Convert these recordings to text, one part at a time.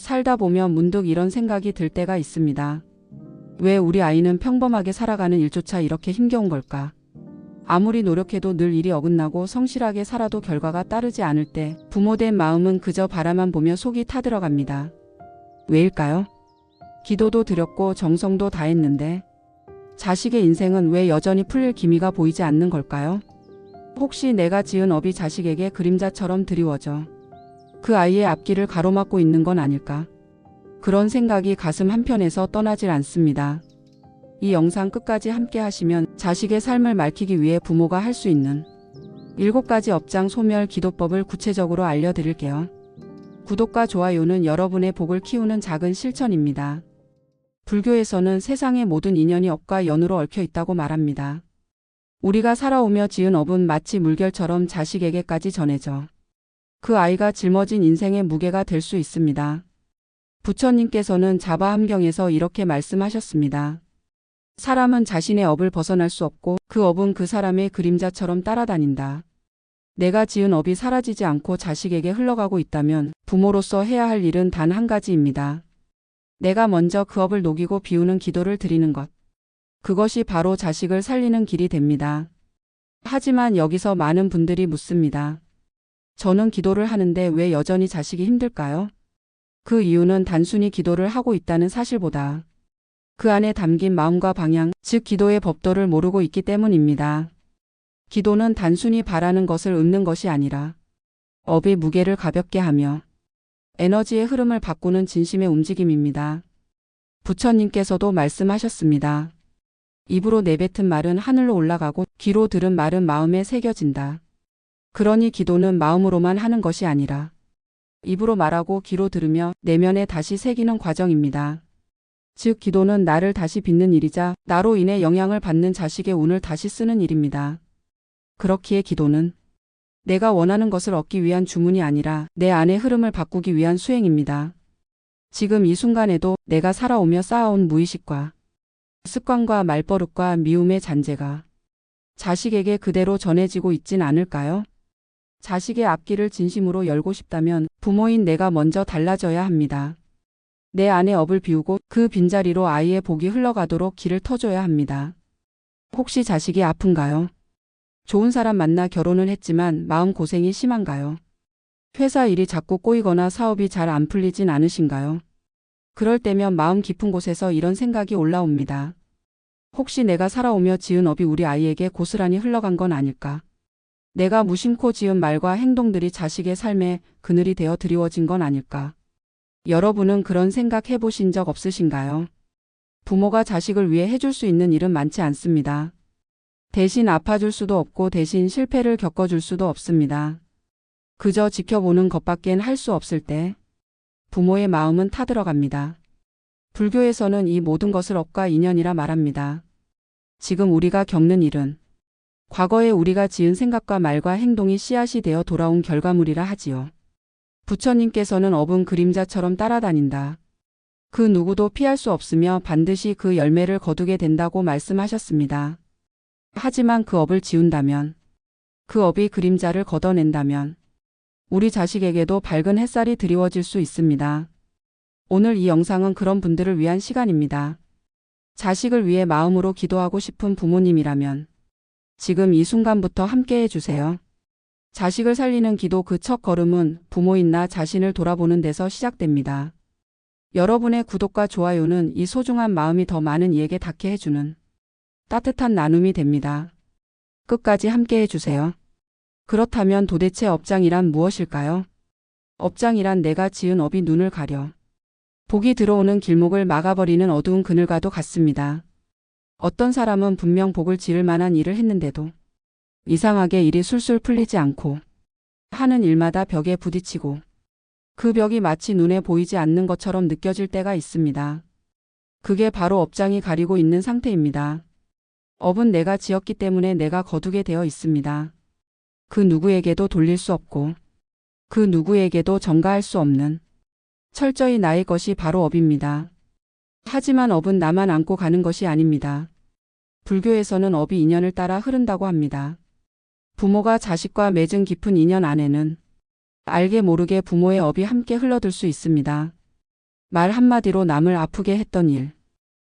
살다 보면 문득 이런 생각이 들 때가 있습니다. 왜 우리 아이는 평범하게 살아가는 일조차 이렇게 힘겨운 걸까? 아무리 노력해도 늘 일이 어긋나고 성실하게 살아도 결과가 따르지 않을 때 부모된 마음은 그저 바라만 보며 속이 타들어갑니다. 왜일까요? 기도도 드렸고 정성도 다했는데 자식의 인생은 왜 여전히 풀릴 기미가 보이지 않는 걸까요? 혹시 내가 지은 업이 자식에게 그림자처럼 드리워져 그 아이의 앞길을 가로막고 있는 건 아닐까? 그런 생각이 가슴 한편에서 떠나질 않습니다. 이 영상 끝까지 함께 하시면 자식의 삶을 맑히기 위해 부모가 할 수 있는 7가지 업장 소멸 기도법을 구체적으로 알려드릴게요. 구독과 좋아요는 여러분의 복을 키우는 작은 실천입니다. 불교에서는 세상의 모든 인연이 업과 연으로 얽혀 있다고 말합니다. 우리가 살아오며 지은 업은 마치 물결처럼 자식에게까지 전해져 그 아이가 짊어진 인생의 무게가 될 수 있습니다. 부처님께서는 자바함경에서 이렇게 말씀하셨습니다. 사람은 자신의 업을 벗어날 수 없고 그 업은 그 사람의 그림자처럼 따라다닌다. 내가 지은 업이 사라지지 않고 자식에게 흘러가고 있다면 부모로서 해야 할 일은 단 한 가지입니다. 내가 먼저 그 업을 녹이고 비우는 기도를 드리는 것. 그것이 바로 자식을 살리는 길이 됩니다. 하지만 여기서 많은 분들이 묻습니다. 저는 기도를 하는데 왜 여전히 자식이 힘들까요? 그 이유는 단순히 기도를 하고 있다는 사실보다 그 안에 담긴 마음과 방향, 즉 기도의 법도를 모르고 있기 때문입니다. 기도는 단순히 바라는 것을 읊는 것이 아니라 업의 무게를 가볍게 하며 에너지의 흐름을 바꾸는 진심의 움직임입니다. 부처님께서도 말씀하셨습니다. 입으로 내뱉은 말은 하늘로 올라가고 귀로 들은 말은 마음에 새겨진다. 그러니 기도는 마음으로만 하는 것이 아니라 입으로 말하고 귀로 들으며 내면에 다시 새기는 과정입니다. 즉 기도는 나를 다시 빚는 일이자 나로 인해 영향을 받는 자식의 운을 다시 쓰는 일입니다. 그렇기에 기도는 내가 원하는 것을 얻기 위한 주문이 아니라 내 안의 흐름을 바꾸기 위한 수행입니다. 지금 이 순간에도 내가 살아오며 쌓아온 무의식과 습관과 말버릇과 미움의 잔재가 자식에게 그대로 전해지고 있진 않을까요? 자식의 앞길을 진심으로 열고 싶다면 부모인 내가 먼저 달라져야 합니다. 내 안의 업을 비우고 그 빈자리로 아이의 복이 흘러가도록 길을 터줘야 합니다. 혹시 자식이 아픈가요? 좋은 사람 만나 결혼은 했지만 마음고생이 심한가요? 회사 일이 자꾸 꼬이거나 사업이 잘 안 풀리진 않으신가요? 그럴 때면 마음 깊은 곳에서 이런 생각이 올라옵니다. 혹시 내가 살아오며 지은 업이 우리 아이에게 고스란히 흘러간 건 아닐까? 내가 무심코 지은 말과 행동들이 자식의 삶에 그늘이 되어 드리워진 건 아닐까? 여러분은 그런 생각 해보신 적 없으신가요? 부모가 자식을 위해 해줄 수 있는 일은 많지 않습니다. 대신 아파줄 수도 없고 대신 실패를 겪어줄 수도 없습니다. 그저 지켜보는 것밖엔 할 수 없을 때 부모의 마음은 타들어갑니다. 불교에서는 이 모든 것을 업과 인연이라 말합니다. 지금 우리가 겪는 일은 과거에 우리가 지은 생각과 말과 행동이 씨앗이 되어 돌아온 결과물이라 하지요. 부처님께서는 업은 그림자처럼 따라다닌다. 그 누구도 피할 수 없으며 반드시 그 열매를 거두게 된다고 말씀하셨습니다. 하지만 그 업을 지운다면, 그 업이 그림자를 걷어낸다면 우리 자식에게도 밝은 햇살이 드리워질 수 있습니다. 오늘 이 영상은 그런 분들을 위한 시간입니다. 자식을 위해 마음으로 기도하고 싶은 부모님이라면 지금 이 순간부터 함께 해주세요. 자식을 살리는 기도 그 첫 걸음은 부모인 나 자신을 돌아보는 데서 시작됩니다. 여러분의 구독과 좋아요는 이 소중한 마음이 더 많은 이에게 닿게 해주는 따뜻한 나눔이 됩니다. 끝까지 함께 해주세요. 그렇다면 도대체 업장이란 무엇일까요? 업장이란 내가 지은 업이 눈을 가려 복이 들어오는 길목을 막아버리는 어두운 그늘과도 같습니다. 어떤 사람은 분명 복을 지을 만한 일을 했는데도 이상하게 일이 술술 풀리지 않고 하는 일마다 벽에 부딪히고 그 벽이 마치 눈에 보이지 않는 것처럼 느껴질 때가 있습니다. 그게 바로 업장이 가리고 있는 상태입니다. 업은 내가 지었기 때문에 내가 거두게 되어 있습니다. 그 누구에게도 돌릴 수 없고 그 누구에게도 전가할 수 없는 철저히 나의 것이 바로 업입니다. 하지만 업은 나만 안고 가는 것이 아닙니다. 불교에서는 업이 인연을 따라 흐른다고 합니다. 부모가 자식과 맺은 깊은 인연 안에는 알게 모르게 부모의 업이 함께 흘러들 수 있습니다. 말 한마디로 남을 아프게 했던 일.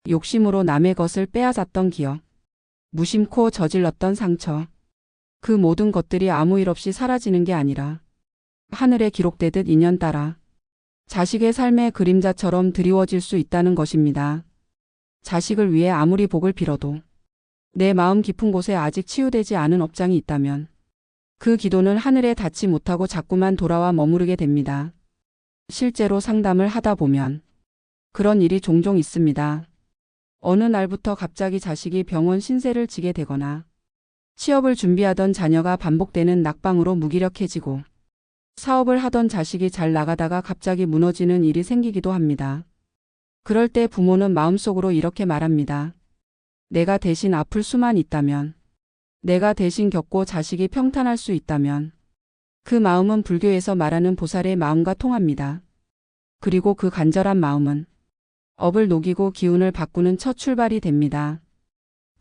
욕심으로 남의 것을 빼앗았던 기억. 무심코 저질렀던 상처. 그 모든 것들이 아무 일 없이 사라지는 게 아니라 하늘에 기록되듯 인연 따라 자식의 삶의 그림자처럼 드리워질 수 있다는 것입니다. 자식을 위해 아무리 복을 빌어도 내 마음 깊은 곳에 아직 치유되지 않은 업장이 있다면 그 기도는 하늘에 닿지 못하고 자꾸만 돌아와 머무르게 됩니다. 실제로 상담을 하다 보면 그런 일이 종종 있습니다. 어느 날부터 갑자기 자식이 병원 신세를 지게 되거나 취업을 준비하던 자녀가 반복되는 낙방으로 무기력해지고 사업을 하던 자식이 잘 나가다가 갑자기 무너지는 일이 생기기도 합니다. 그럴 때 부모는 마음속으로 이렇게 말합니다. 내가 대신 아플 수만 있다면, 내가 대신 겪고 자식이 평탄할 수 있다면, 그 마음은 불교에서 말하는 보살의 마음과 통합니다. 그리고 그 간절한 마음은 업을 녹이고 기운을 바꾸는 첫 출발이 됩니다.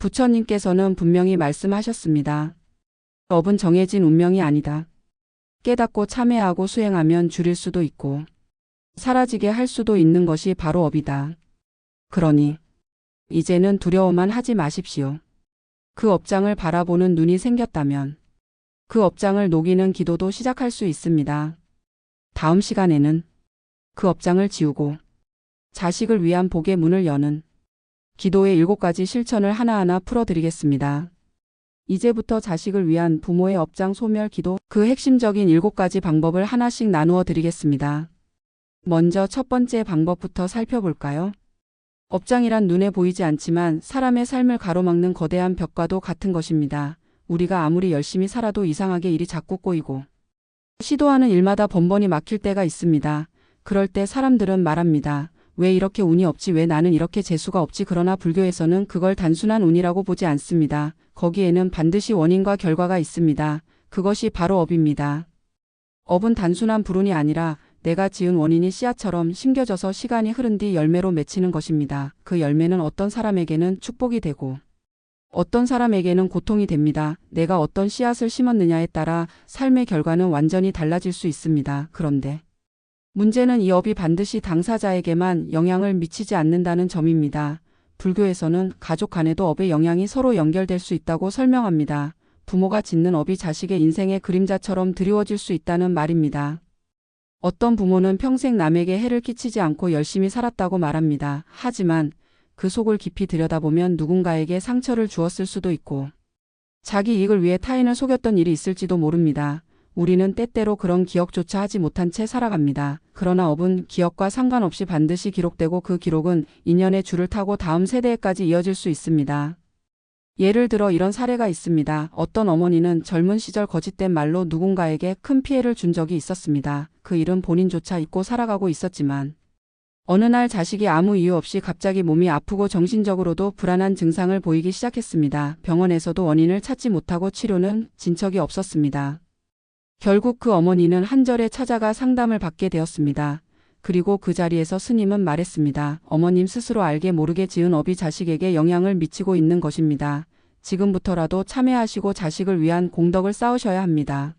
부처님께서는 분명히 말씀하셨습니다. 업은 정해진 운명이 아니다. 깨닫고 참회하고 수행하면 줄일 수도 있고 사라지게 할 수도 있는 것이 바로 업이다. 그러니 이제는 두려워만 하지 마십시오. 그 업장을 바라보는 눈이 생겼다면 그 업장을 녹이는 기도도 시작할 수 있습니다. 다음 시간에는 그 업장을 지우고 자식을 위한 복의 문을 여는 기도의 7가지 실천을 하나하나 풀어드리겠습니다. 이제부터 자식을 위한 부모의 업장 소멸 기도, 그 핵심적인 7가지 방법을 하나씩 나누어 드리겠습니다. 먼저 첫 번째 방법부터 살펴볼까요? 업장이란 눈에 보이지 않지만 사람의 삶을 가로막는 거대한 벽과도 같은 것입니다. 우리가 아무리 열심히 살아도 이상하게 일이 자꾸 꼬이고 시도하는 일마다 번번이 막힐 때가 있습니다. 그럴 때 사람들은 말합니다. 왜 이렇게 운이 없지? 왜 나는 이렇게 재수가 없지? 그러나 불교에서는 그걸 단순한 운이라고 보지 않습니다. 거기에는 반드시 원인과 결과가 있습니다. 그것이 바로 업입니다. 업은 단순한 불운이 아니라 내가 지은 원인이 씨앗처럼 심겨져서 시간이 흐른 뒤 열매로 맺히는 것입니다. 그 열매는 어떤 사람에게는 축복이 되고 어떤 사람에게는 고통이 됩니다. 내가 어떤 씨앗을 심었느냐에 따라 삶의 결과는 완전히 달라질 수 있습니다. 그런데 문제는 이 업이 반드시 당사자에게만 영향을 미치지 않는다는 점입니다. 불교에서는 가족 간에도 업의 영향이 서로 연결될 수 있다고 설명합니다. 부모가 짓는 업이 자식의 인생의 그림자처럼 드리워질 수 있다는 말입니다. 어떤 부모는 평생 남에게 해를 끼치지 않고 열심히 살았다고 말합니다. 하지만 그 속을 깊이 들여다보면 누군가에게 상처를 주었을 수도 있고 자기 이익을 위해 타인을 속였던 일이 있을지도 모릅니다. 우리는 때때로 그런 기억조차 하지 못한 채 살아갑니다. 그러나 업은 기억과 상관없이 반드시 기록되고 그 기록은 인연의 줄을 타고 다음 세대에까지 이어질 수 있습니다. 예를 들어 이런 사례가 있습니다. 어떤 어머니는 젊은 시절 거짓된 말로 누군가에게 큰 피해를 준 적이 있었습니다. 그 일은 본인조차 잊고 살아가고 있었지만 어느 날 자식이 아무 이유 없이 갑자기 몸이 아프고 정신적으로도 불안한 증상을 보이기 시작했습니다. 병원에서도 원인을 찾지 못하고 치료는 진척이 없었습니다. 결국 그 어머니는 한절에 찾아가 상담을 받게 되었습니다. 그리고 그 자리에서 스님은 말했습니다. 어머님 스스로 알게 모르게 지은 업이 자식에게 영향을 미치고 있는 것입니다. 지금부터라도 참회하시고 자식을 위한 공덕을 쌓으셔야 합니다.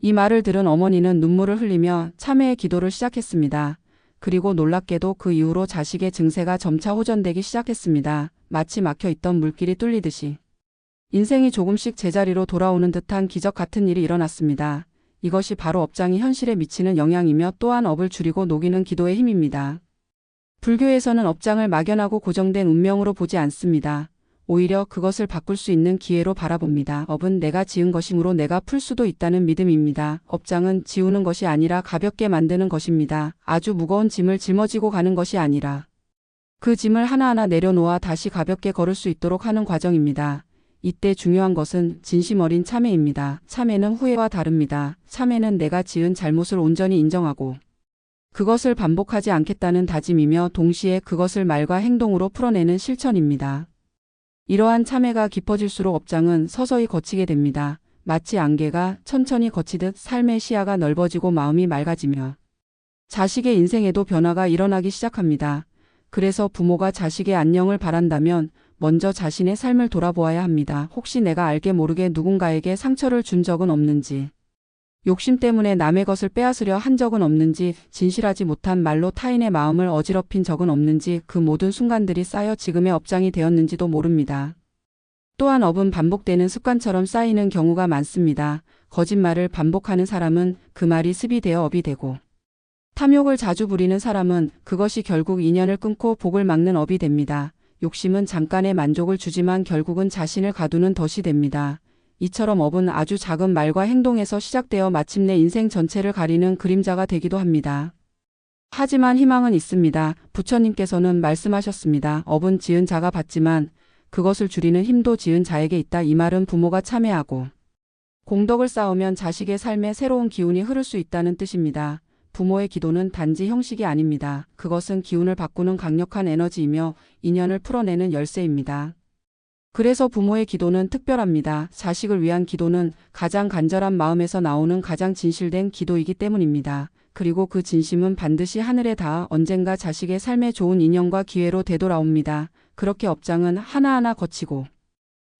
이 말을 들은 어머니는 눈물을 흘리며 참회의 기도를 시작했습니다. 그리고 놀랍게도 그 이후로 자식의 증세가 점차 호전되기 시작했습니다. 마치 막혀있던 물길이 뚫리듯이. 인생이 조금씩 제자리로 돌아오는 듯한 기적 같은 일이 일어났습니다. 이것이 바로 업장이 현실에 미치는 영향이며 또한 업을 줄이고 녹이는 기도의 힘입니다. 불교에서는 업장을 막연하고 고정된 운명으로 보지 않습니다. 오히려 그것을 바꿀 수 있는 기회로 바라봅니다. 업은 내가 지은 것이므로 내가 풀 수도 있다는 믿음입니다. 업장은 지우는 것이 아니라 가볍게 만드는 것입니다. 아주 무거운 짐을 짊어지고 가는 것이 아니라 그 짐을 하나하나 내려놓아 다시 가볍게 걸을 수 있도록 하는 과정입니다. 이때 중요한 것은 진심 어린 참회입니다. 참회는 후회와 다릅니다. 참회는 내가 지은 잘못을 온전히 인정하고 그것을 반복하지 않겠다는 다짐이며 동시에 그것을 말과 행동으로 풀어내는 실천입니다. 이러한 참회가 깊어질수록 업장은 서서히 거치게 됩니다. 마치 안개가 천천히 거치듯 삶의 시야가 넓어지고 마음이 맑아지며 자식의 인생에도 변화가 일어나기 시작합니다. 그래서 부모가 자식의 안녕을 바란다면 먼저 자신의 삶을 돌아보아야 합니다. 혹시 내가 알게 모르게 누군가에게 상처를 준 적은 없는지, 욕심 때문에 남의 것을 빼앗으려 한 적은 없는지, 진실하지 못한 말로 타인의 마음을 어지럽힌 적은 없는지, 그 모든 순간들이 쌓여 지금의 업장이 되었는지도 모릅니다. 또한 업은 반복되는 습관처럼 쌓이는 경우가 많습니다. 거짓말을 반복하는 사람은 그 말이 습이 되어 업이 되고, 탐욕을 자주 부리는 사람은 그것이 결국 인연을 끊고 복을 막는 업이 됩니다. 욕심은 잠깐의 만족을 주지만 결국은 자신을 가두는 덫이 됩니다. 이처럼 업은 아주 작은 말과 행동에서 시작되어 마침내 인생 전체를 가리는 그림자가 되기도 합니다. 하지만 희망은 있습니다. 부처님께서는 말씀하셨습니다. 업은 지은 자가 받지만 그것을 줄이는 힘도 지은 자에게 있다. 이 말은 부모가 참회하고 공덕을 쌓으면 자식의 삶에 새로운 기운이 흐를 수 있다는 뜻입니다. 부모의 기도는 단지 형식이 아닙니다. 그것은 기운을 바꾸는 강력한 에너지이며 인연을 풀어내는 열쇠입니다. 그래서 부모의 기도는 특별합니다. 자식을 위한 기도는 가장 간절한 마음에서 나오는 가장 진실된 기도이기 때문입니다. 그리고 그 진심은 반드시 하늘에 닿아 언젠가 자식의 삶에 좋은 인연과 기회로 되돌아옵니다. 그렇게 업장은 하나하나 거치고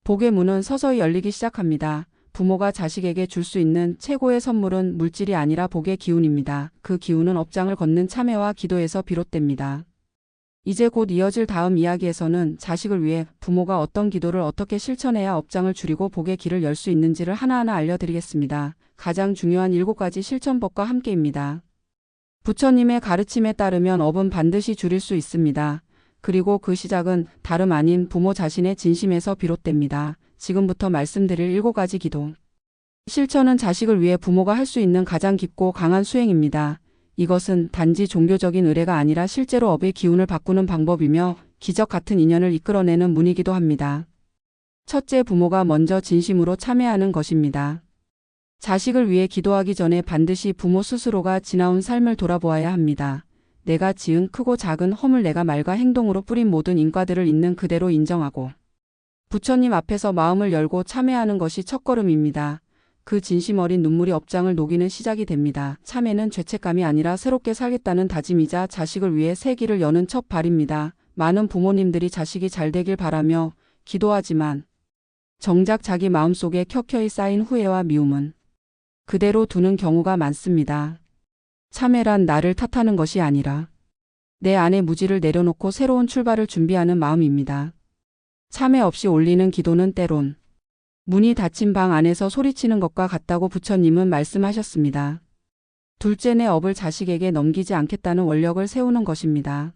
복의 문은 서서히 열리기 시작합니다. 부모가 자식에게 줄 수 있는 최고의 선물은 물질이 아니라 복의 기운입니다. 그 기운은 업장을 걷는 참회와 기도에서 비롯됩니다. 이제 곧 이어질 다음 이야기에서는 자식을 위해 부모가 어떤 기도를 어떻게 실천해야 업장을 줄이고 복의 길을 열 수 있는지를 하나하나 알려드리겠습니다. 가장 중요한 7가지 실천법과 함께입니다. 부처님의 가르침에 따르면 업은 반드시 줄일 수 있습니다. 그리고 그 시작은 다름 아닌 부모 자신의 진심에서 비롯됩니다. 지금부터 말씀드릴 7가지 기도. 실천은 자식을 위해 부모가 할 수 있는 가장 깊고 강한 수행입니다. 이것은 단지 종교적인 의례가 아니라 실제로 업의 기운을 바꾸는 방법이며 기적 같은 인연을 이끌어내는 문이기도 합니다. 첫째, 부모가 먼저 진심으로 참회하는 것입니다. 자식을 위해 기도하기 전에 반드시 부모 스스로가 지나온 삶을 돌아보아야 합니다. 내가 지은 크고 작은 허물, 내가 말과 행동으로 뿌린 모든 인과들을 있는 그대로 인정하고 부처님 앞에서 마음을 열고 참회하는 것이 첫걸음입니다. 그 진심 어린 눈물이 업장을 녹이는 시작이 됩니다. 참회는 죄책감이 아니라 새롭게 살겠다는 다짐이자 자식을 위해 새 길을 여는 첫 발입니다. 많은 부모님들이 자식이 잘 되길 바라며 기도하지만 정작 자기 마음속에 켜켜이 쌓인 후회와 미움은 그대로 두는 경우가 많습니다. 참회란 나를 탓하는 것이 아니라 내 안의 무지를 내려놓고 새로운 출발을 준비하는 마음입니다. 참회 없이 올리는 기도는 때론 문이 닫힌 방 안에서 소리치는 것과 같다고 부처님은 말씀하셨습니다. 둘째, 내 업을 자식에게 넘기지 않겠다는 원력을 세우는 것입니다.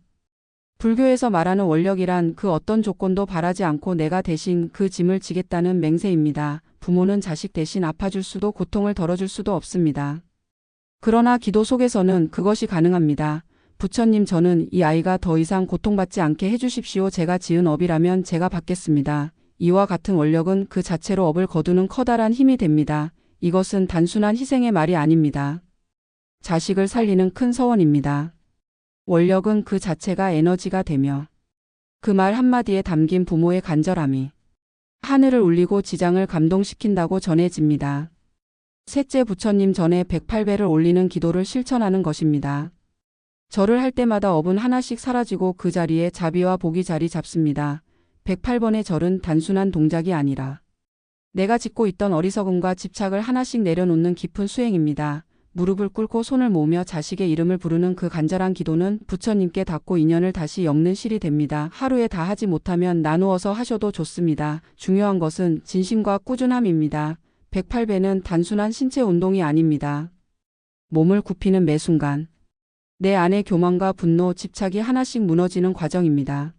불교에서 말하는 원력이란 그 어떤 조건도 바라지 않고 내가 대신 그 짐을 지겠다는 맹세입니다. 부모는 자식 대신 아파줄 수도 고통을 덜어줄 수도 없습니다. 그러나 기도 속에서는 그것이 가능합니다. 부처님, 저는 이 아이가 더 이상 고통받지 않게 해주십시오. 제가 지은 업이라면 제가 받겠습니다. 이와 같은 원력은 그 자체로 업을 거두는 커다란 힘이 됩니다. 이것은 단순한 희생의 말이 아닙니다. 자식을 살리는 큰 서원입니다. 원력은 그 자체가 에너지가 되며 그 말 한마디에 담긴 부모의 간절함이 하늘을 울리고 지장을 감동시킨다고 전해집니다. 셋째, 부처님 전에 108배를 올리는 기도를 실천하는 것입니다. 절을 할 때마다 업은 하나씩 사라지고 그 자리에 자비와 복이 자리 잡습니다. 108번의 절은 단순한 동작이 아니라 내가 짓고 있던 어리석음과 집착을 하나씩 내려놓는 깊은 수행입니다. 무릎을 꿇고 손을 모으며 자식의 이름을 부르는 그 간절한 기도는 부처님께 닿고 인연을 다시 엮는 실이 됩니다. 하루에 다 하지 못하면 나누어서 하셔도 좋습니다. 중요한 것은 진심과 꾸준함입니다. 108배는 단순한 신체 운동이 아닙니다. 몸을 굽히는 매 순간 내 안의 교만과 분노, 집착이 하나씩 무너지는 과정입니다.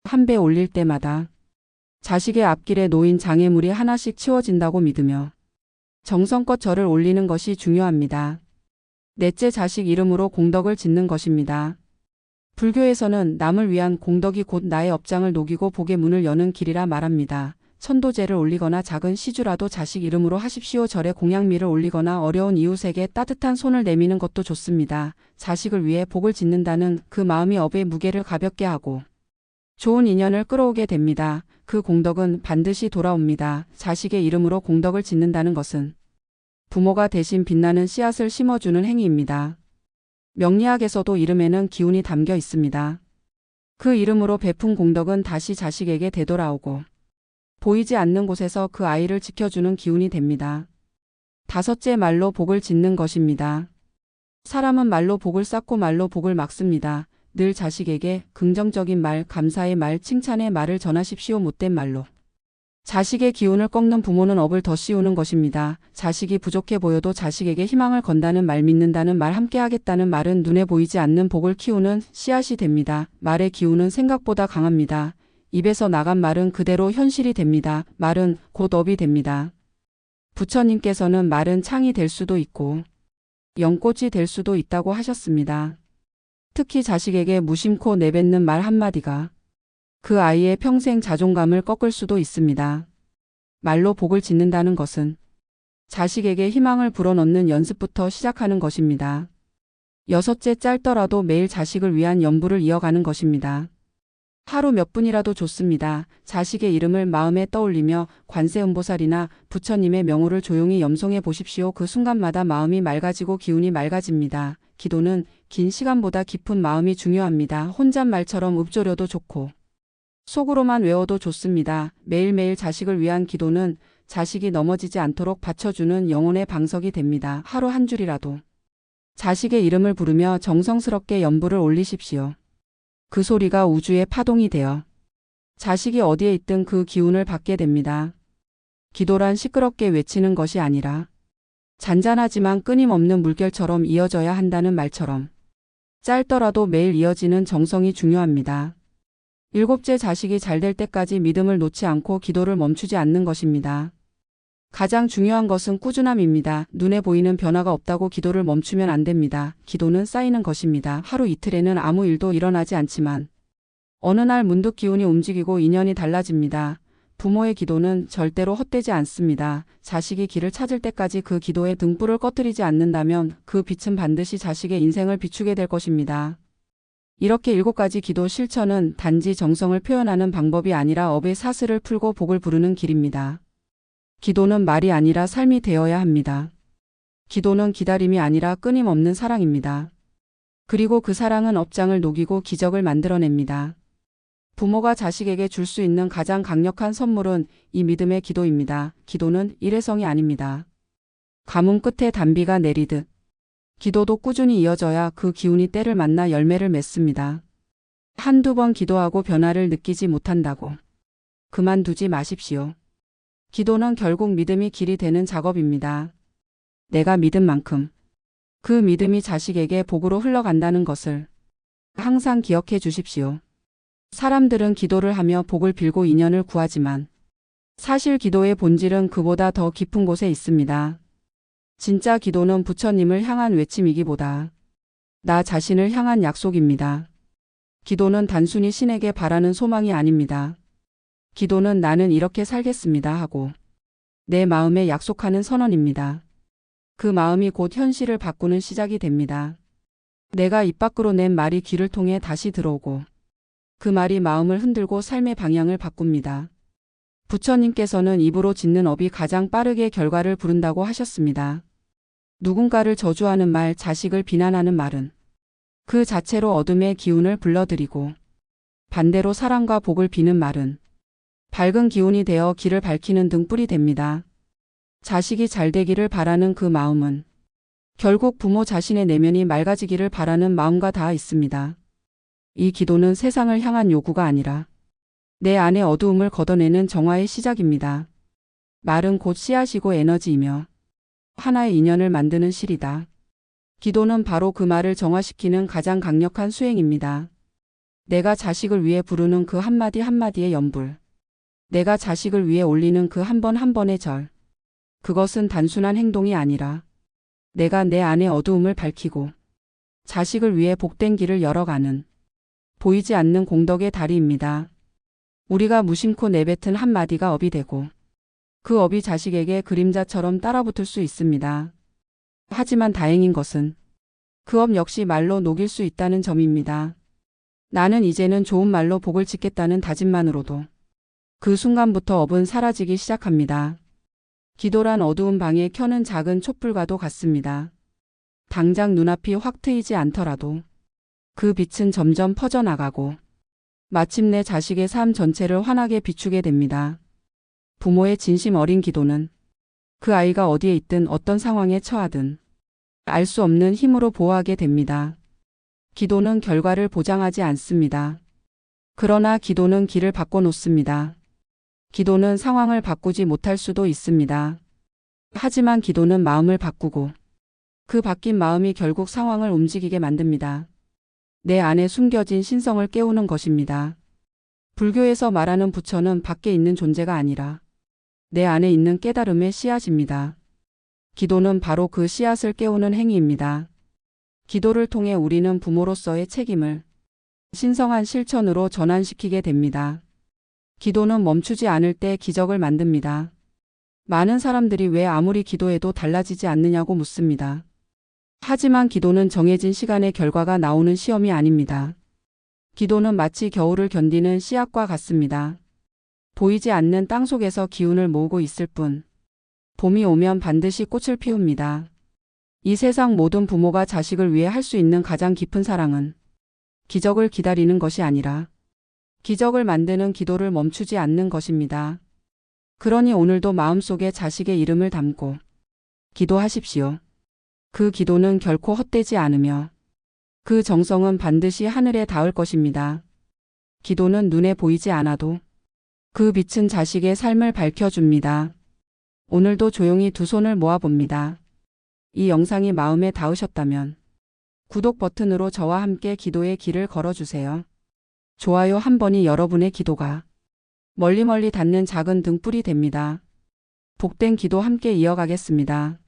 한 배 올릴 때마다 자식의 앞길에 놓인 장애물이 하나씩 치워진다고 믿으며 정성껏 절을 올리는 것이 중요합니다. 넷째, 자식 이름으로 공덕을 짓는 것입니다. 불교에서는 남을 위한 공덕이 곧 나의 업장을 녹이고 복의 문을 여는 길이라 말합니다. 천도제를 올리거나 작은 시주라도 자식 이름으로 하십시오. 절에 공양미를 올리거나 어려운 이웃에게 따뜻한 손을 내미는 것도 좋습니다. 자식을 위해 복을 짓는다는 그 마음이 업의 무게를 가볍게 하고 좋은 인연을 끌어오게 됩니다. 그 공덕은 반드시 돌아옵니다. 자식의 이름으로 공덕을 짓는다는 것은 부모가 대신 빛나는 씨앗을 심어주는 행위입니다. 명리학에서도 이름에는 기운이 담겨 있습니다. 그 이름으로 베푼 공덕은 다시 자식에게 되돌아오고 보이지 않는 곳에서 그 아이를 지켜주는 기운이 됩니다. 5째 말로 복을 짓는 것입니다. 사람은 말로 복을 쌓고 말로 복을 막습니다. 늘 자식에게 긍정적인 말, 감사의 말, 칭찬의 말을 전하십시오. 못된 말로 자식의 기운을 꺾는 부모는 업을 더 씌우는 것입니다. 자식이 부족해 보여도 자식에게 희망을 건다는 말, 믿는다는 말, 함께하겠다는 말은 눈에 보이지 않는 복을 키우는 씨앗이 됩니다. 말의 기운은 생각보다 강합니다. 입에서 나간 말은 그대로 현실이 됩니다. 말은 곧 업이 됩니다. 부처님께서는 말은 창이 될 수도 있고 연꽃이 될 수도 있다고 하셨습니다. 특히 자식에게 무심코 내뱉는 말 한마디가 그 아이의 평생 자존감을 꺾을 수도 있습니다. 말로 복을 짓는다는 것은 자식에게 희망을 불어넣는 연습부터 시작하는 것입니다. 6째, 짧더라도 매일 자식을 위한 연부를 이어가는 것입니다. 하루 몇 분이라도 좋습니다. 자식의 이름을 마음에 떠올리며 관세음보살이나 부처님의 명호를 조용히 염송해 보십시오. 그 순간마다 마음이 맑아지고 기운이 맑아집니다. 기도는 긴 시간보다 깊은 마음이 중요합니다. 혼잣말처럼 읊조려도 좋고 속으로만 외워도 좋습니다. 매일매일 자식을 위한 기도는 자식이 넘어지지 않도록 받쳐주는 영혼의 방석이 됩니다. 하루 한 줄이라도 자식의 이름을 부르며 정성스럽게 연부를 올리십시오. 그 소리가 우주의 파동이 되어 자식이 어디에 있든 그 기운을 받게 됩니다. 기도란 시끄럽게 외치는 것이 아니라 잔잔하지만 끊임없는 물결처럼 이어져야 한다는 말처럼 짧더라도 매일 이어지는 정성이 중요합니다. 7째, 자식이 잘 될 때까지 믿음을 놓지 않고 기도를 멈추지 않는 것입니다. 가장 중요한 것은 꾸준함입니다. 눈에 보이는 변화가 없다고 기도를 멈추면 안 됩니다. 기도는 쌓이는 것입니다. 하루 이틀에는 아무 일도 일어나지 않지만 어느 날 문득 기운이 움직이고 인연이 달라집니다. 부모의 기도는 절대로 헛되지 않습니다. 자식이 길을 찾을 때까지 그 기도에 등불을 꺼뜨리지 않는다면 그 빛은 반드시 자식의 인생을 비추게 될 것입니다. 이렇게 7가지 기도 실천은 단지 정성을 표현하는 방법이 아니라 업의 사슬을 풀고 복을 부르는 길입니다. 기도는 말이 아니라 삶이 되어야 합니다. 기도는 기다림이 아니라 끊임없는 사랑입니다. 그리고 그 사랑은 업장을 녹이고 기적을 만들어냅니다. 부모가 자식에게 줄 수 있는 가장 강력한 선물은 이 믿음의 기도입니다. 기도는 일회성이 아닙니다. 가뭄 끝에 단비가 내리듯 기도도 꾸준히 이어져야 그 기운이 때를 만나 열매를 맺습니다. 한두 번 기도하고 변화를 느끼지 못한다고 그만두지 마십시오. 기도는 결국 믿음이 길이 되는 작업입니다. 내가 믿은 만큼 그 믿음이 자식에게 복으로 흘러간다는 것을 항상 기억해 주십시오. 사람들은 기도를 하며 복을 빌고 인연을 구하지만 사실 기도의 본질은 그보다 더 깊은 곳에 있습니다. 진짜 기도는 부처님을 향한 외침이기보다 나 자신을 향한 약속입니다. 기도는 단순히 신에게 바라는 소망이 아닙니다. 기도는 나는 이렇게 살겠습니다 하고 내 마음에 약속하는 선언입니다. 그 마음이 곧 현실을 바꾸는 시작이 됩니다. 내가 입 밖으로 낸 말이 귀를 통해 다시 들어오고 그 말이 마음을 흔들고 삶의 방향을 바꿉니다. 부처님께서는 입으로 짓는 업이 가장 빠르게 결과를 부른다고 하셨습니다. 누군가를 저주하는 말, 자식을 비난하는 말은 그 자체로 어둠의 기운을 불러들이고 반대로 사랑과 복을 비는 말은 밝은 기운이 되어 길을 밝히는 등불이 됩니다. 자식이 잘 되기를 바라는 그 마음은 결국 부모 자신의 내면이 맑아지기를 바라는 마음과 닿아 있습니다. 이 기도는 세상을 향한 요구가 아니라 내 안의 어두움을 걷어내는 정화의 시작입니다. 말은 곧 씨앗이고 에너지이며 하나의 인연을 만드는 실이다. 기도는 바로 그 말을 정화시키는 가장 강력한 수행입니다. 내가 자식을 위해 부르는 그 한마디 한마디의 연불. 내가 자식을 위해 올리는 그 한 번 한 번의 절. 그것은 단순한 행동이 아니라 내가 내 안의 어두움을 밝히고 자식을 위해 복된 길을 열어가는 보이지 않는 공덕의 다리입니다. 우리가 무심코 내뱉은 한마디가 업이 되고 그 업이 자식에게 그림자처럼 따라붙을 수 있습니다. 하지만 다행인 것은 그 업 역시 말로 녹일 수 있다는 점입니다. 나는 이제는 좋은 말로 복을 짓겠다는 다짐만으로도 그 순간부터 업은 사라지기 시작합니다. 기도란 어두운 방에 켜는 작은 촛불과도 같습니다. 당장 눈앞이 확 트이지 않더라도 그 빛은 점점 퍼져나가고 마침내 자식의 삶 전체를 환하게 비추게 됩니다. 부모의 진심 어린 기도는 그 아이가 어디에 있든 어떤 상황에 처하든 알 수 없는 힘으로 보호하게 됩니다. 기도는 결과를 보장하지 않습니다. 그러나 기도는 길을 바꿔놓습니다. 기도는 상황을 바꾸지 못할 수도 있습니다. 하지만 기도는 마음을 바꾸고 그 바뀐 마음이 결국 상황을 움직이게 만듭니다. 내 안에 숨겨진 신성을 깨우는 것입니다. 불교에서 말하는 부처는 밖에 있는 존재가 아니라 내 안에 있는 깨달음의 씨앗입니다. 기도는 바로 그 씨앗을 깨우는 행위입니다. 기도를 통해 우리는 부모로서의 책임을 신성한 실천으로 전환시키게 됩니다. 기도는 멈추지 않을 때 기적을 만듭니다. 많은 사람들이 왜 아무리 기도해도 달라지지 않느냐고 묻습니다. 하지만 기도는 정해진 시간에 결과가 나오는 시험이 아닙니다. 기도는 마치 겨울을 견디는 씨앗과 같습니다. 보이지 않는 땅 속에서 기운을 모으고 있을 뿐 봄이 오면 반드시 꽃을 피웁니다. 이 세상 모든 부모가 자식을 위해 할 수 있는 가장 깊은 사랑은 기적을 기다리는 것이 아니라 기적을 만드는 기도를 멈추지 않는 것입니다. 그러니 오늘도 마음속에 자식의 이름을 담고 기도하십시오. 그 기도는 결코 헛되지 않으며 그 정성은 반드시 하늘에 닿을 것입니다. 기도는 눈에 보이지 않아도 그 빛은 자식의 삶을 밝혀줍니다. 오늘도 조용히 두 손을 모아봅니다. 이 영상이 마음에 닿으셨다면 구독 버튼으로 저와 함께 기도의 길을 걸어주세요. 좋아요 한 번이 여러분의 기도가 멀리 닿는 작은 등불이 됩니다. 복된 기도 함께 이어가겠습니다.